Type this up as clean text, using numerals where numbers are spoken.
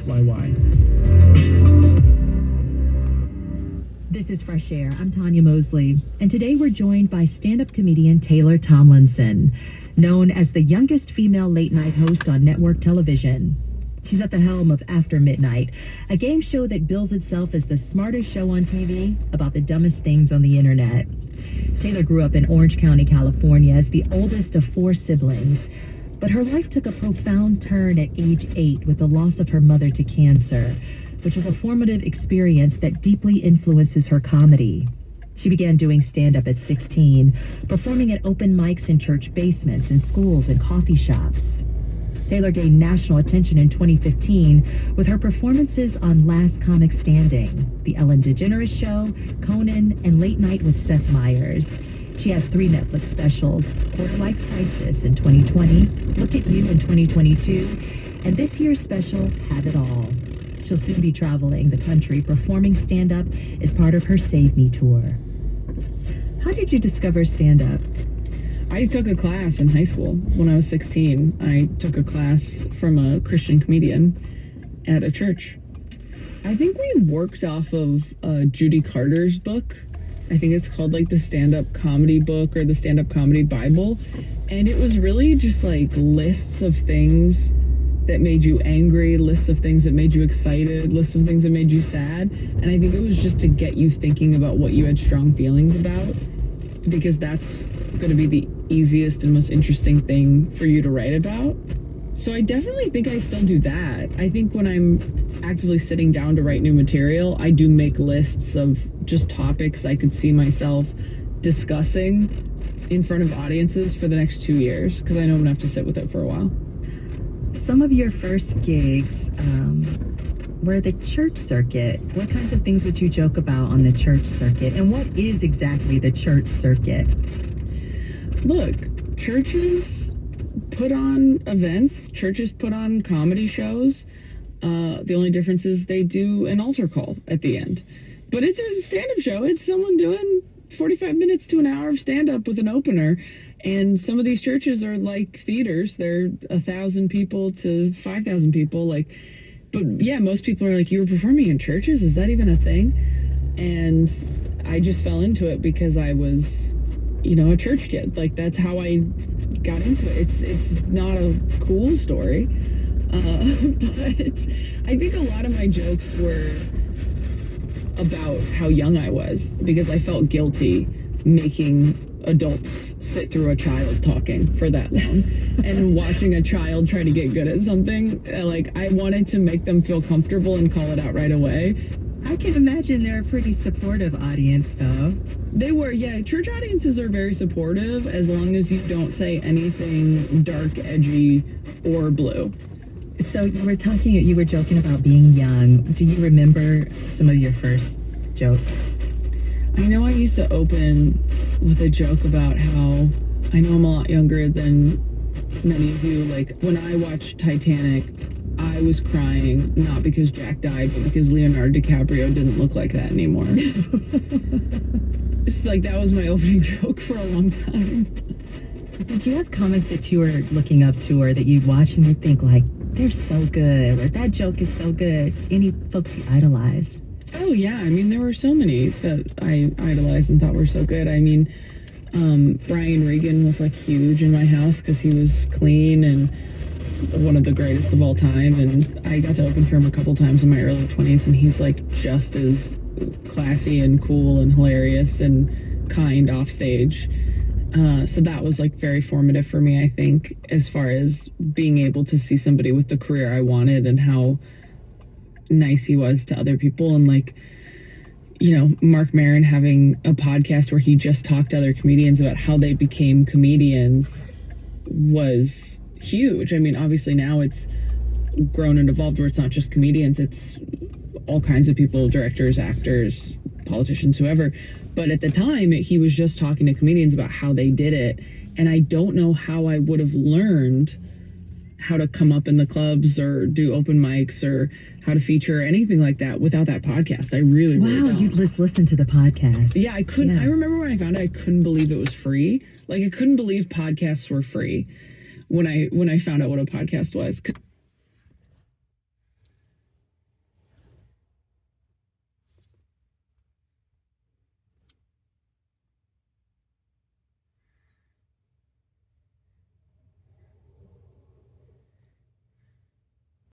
YY. This is Fresh Air. I'm Tanya Mosley, and today we're joined by stand-up comedian Taylor Tomlinson, known as the youngest female late-night host on network television. She's at the helm of After Midnight, a game show that bills itself as the smartest show on TV about the dumbest things on the internet. Taylor grew up in Orange County, California, as the oldest of 4 siblings, but her life took a profound turn at age 8 with the loss of her mother to cancer, which was a formative experience that deeply influences her comedy. She began doing stand-up at 16, performing at open mics in church basements, in schools, and coffee shops. Taylor gained national attention in 2015 with her performances on Last Comic Standing, The Ellen DeGeneres Show, Conan, and Late Night with Seth Meyers. She has 3 Netflix specials: Quarter Life Crisis in 2020, Look at You in 2022, and this year's special, Have It All. She'll soon be traveling the country performing stand-up as part of her Save Me tour. How did you discover stand-up? I took a class in high school when I was 16. I took a class from a Christian comedian at a church. I think we worked off of Judy Carter's book. I think it's called like the stand-up comedy book or the stand-up comedy Bible. And it was really just like lists of things that made you angry, lists of things that made you excited, lists of things that made you sad. And I think it was just to get you thinking about what you had strong feelings about, because that's going to be the easiest and most interesting thing for you to write about. So I definitely think I still do that. I think when I'm actively sitting down to write new material, I do make lists of just topics I could see myself discussing in front of audiences for the next 2 years, because I know I'm going to have to sit with it for a while. Some of your first gigs were the church circuit. What kinds of things would you joke about on the church circuit? And what is exactly the church circuit? Look, churches put on events. Churches put on comedy shows. The only difference is they do an altar call at the end. But it's a stand-up show. It's someone doing 45 minutes to an hour of stand-up with an opener. And some of these churches are like theaters. They're 1,000 people to 5,000 people. But yeah, most people are like, you were performing in churches? Is that even a thing? And I just fell into it because I was, a church kid. Like, that's how I got into it. It's not a cool story. But I think a lot of my jokes were about how young I was, because I felt guilty making adults sit through a child talking for that long and watching a child try to get good at something. Like, I wanted to make them feel comfortable and call it out right away. I can imagine they're a pretty supportive audience, though. They were, yeah. Church audiences are very supportive as long as you don't say anything dark, edgy, or blue. So you were joking about being young. Do you remember some of your first jokes? I know I used to open with a joke about how I know I'm a lot younger than many of you. Like, when I watched Titanic, I was crying, not because Jack died, but because Leonardo DiCaprio didn't look like that anymore. It's like, that was my opening joke for a long time. Did you have comics that you were looking up to, or that you'd watch and you'd think, like, they're so good, or that joke is so good? Any folks you idolized? Oh, yeah. I mean, there were so many that I idolized and thought were so good. I mean, Brian Regan was, like, huge in my house because he was clean and one of the greatest of all time. And I got to open for him a couple times in my early 20s, and he's, like, just as classy and cool and hilarious and kind off stage. So that was, like, very formative for me, I think, as far as being able to see somebody with the career I wanted and how nice he was to other people. And, like, Mark Maron having a podcast where he just talked to other comedians about how they became comedians was huge. I mean, obviously now it's grown and evolved where it's not just comedians, it's all kinds of people, directors, actors, politicians, whoever. But at the time, he was just talking to comedians about how they did it. And I don't know how I would have learned how to come up in the clubs or do open mics or how to feature or anything like that without that podcast. I really don't. You'd just listen to the podcast. Yeah, I couldn't. Yeah. I remember when I found it, I couldn't believe it was free. Like, I couldn't believe podcasts were free when I found out what a podcast was.